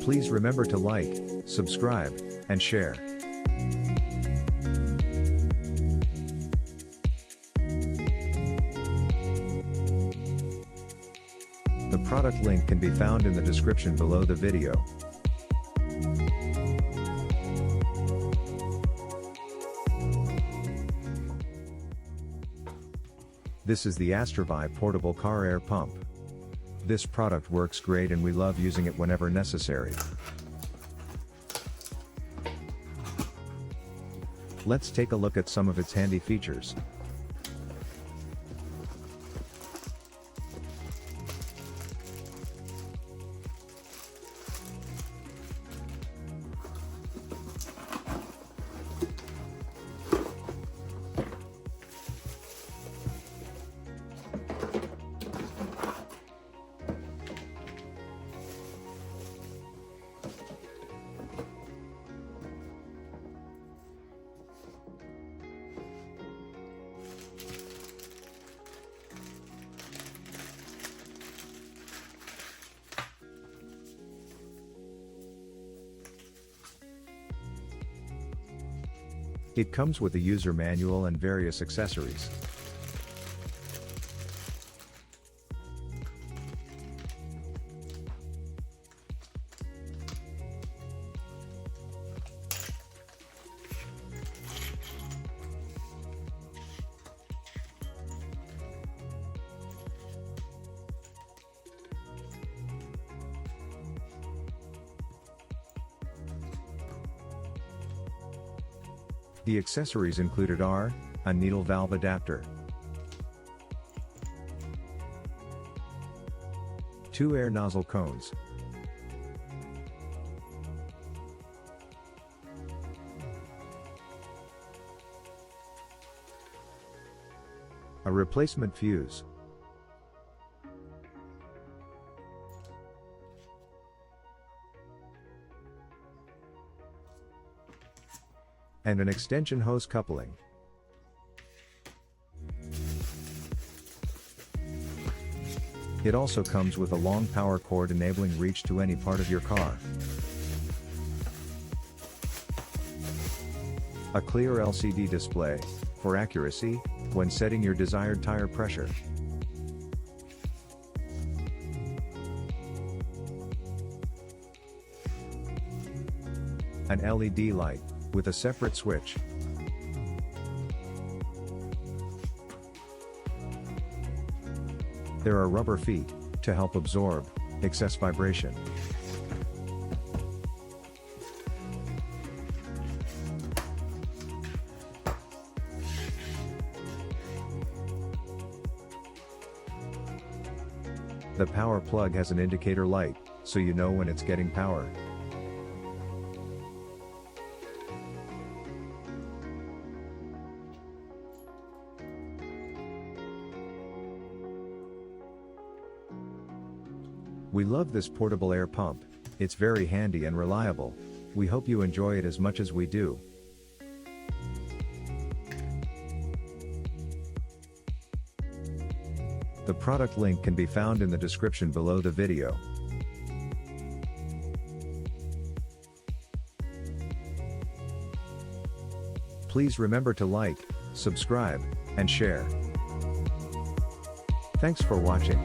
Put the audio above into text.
Please remember to like, subscribe, and share. The product link can be found in the description below the video. This is the Astrovi portable car air pump. This product works great and we love using it whenever necessary. Let's take a look at some of its handy features. It comes with a user manual and various accessories. The accessories included are, a needle valve adapter, 2 air nozzle cones, a replacement fuse, and an extension hose coupling. It also comes with a long power cord enabling reach to any part of your car. A clear LCD display, for accuracy, when setting your desired tire pressure. An LED light, with a separate switch. There are rubber feet, to help absorb excess vibration. The power plug has an indicator light, so you know when it's getting power. We love this portable air pump. It's very handy and reliable. We hope you enjoy it as much as we do. The product link can be found in the description below the video. Please remember to like, subscribe, and share. Thanks for watching.